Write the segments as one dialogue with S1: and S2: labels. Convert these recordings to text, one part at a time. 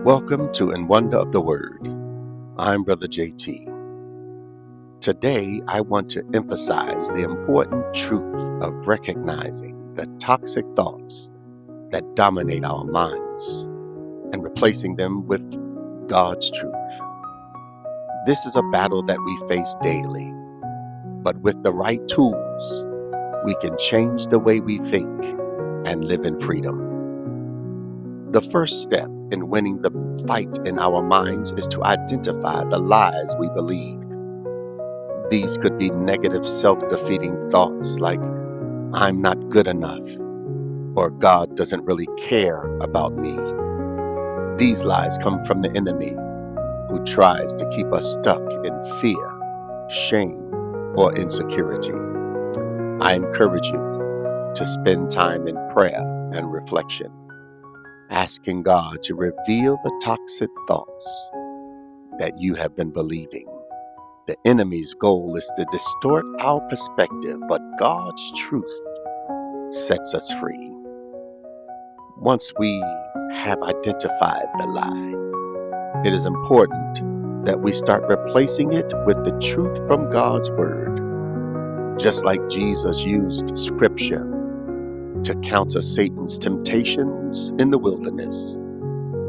S1: Welcome to In Wonder of the Word. I'm Brother JT. Today, I want to emphasize the important truth of recognizing the toxic thoughts that dominate our minds and replacing them with God's truth. This is a battle that we face daily, but with the right tools, we can change the way we think and live in freedom. The first step in winning the fight in our minds is to identify the lies we believe. These could be negative self-defeating thoughts like, I'm not good enough, or God doesn't really care about me. These lies come from the enemy, who tries to keep us stuck in fear, shame, or insecurity. I encourage you to spend time in prayer and reflection, asking God to reveal the toxic thoughts that you have been believing. The enemy's goal is to distort our perspective, but God's truth sets us free. Once we have identified the lie, it is important that we start replacing it with the truth from God's Word. Just like Jesus used Scripture to counter Satan's temptations in the wilderness,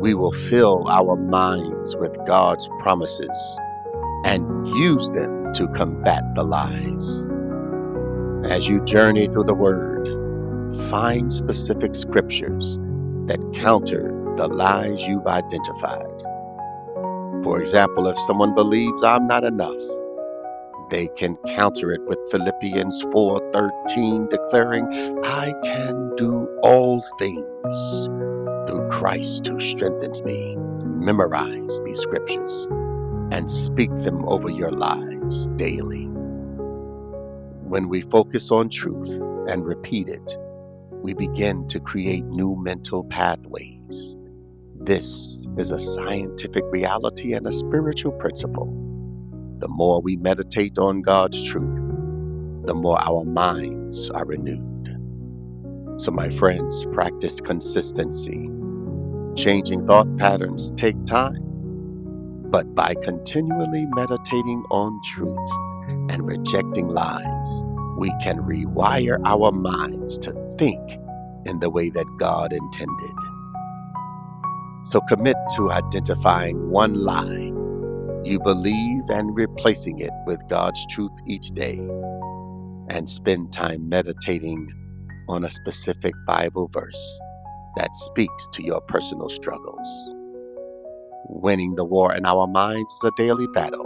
S1: we will fill our minds with God's promises and use them to combat the lies. As you journey through the Word, find specific scriptures that counter the lies you've identified. For example, if someone believes I'm not enough, they can counter it with Philippians 4:13, declaring, I can do all things through Christ who strengthens me. Memorize these scriptures and speak them over your lives daily. When we focus on truth and repeat it, we begin to create new mental pathways. This is a scientific reality and a spiritual principle. The more we meditate on God's truth, the more our minds are renewed. So my friends, practice consistency. Changing thought patterns take time, but by continually meditating on truth and rejecting lies, we can rewire our minds to think in the way that God intended. So commit to identifying one lie you believe and replacing it with God's truth each day, and spend time meditating on a specific Bible verse that speaks to your personal struggles. Winning the war in our minds is a daily battle,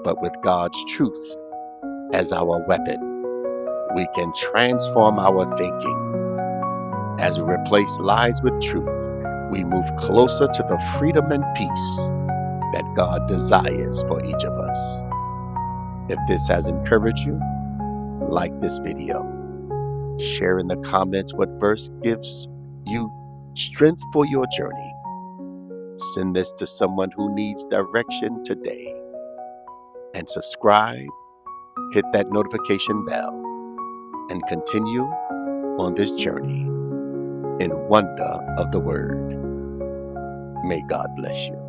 S1: but with God's truth as our weapon, we can transform our thinking. As we replace lies with truth, we move closer to the freedom and peace that God desires for each of us. If this has encouraged you, like this video. Share in the comments what verse gives you strength for your journey. Send this to someone who needs direction today. And subscribe, hit that notification bell, and continue on this journey in wonder of the Word. May God bless you.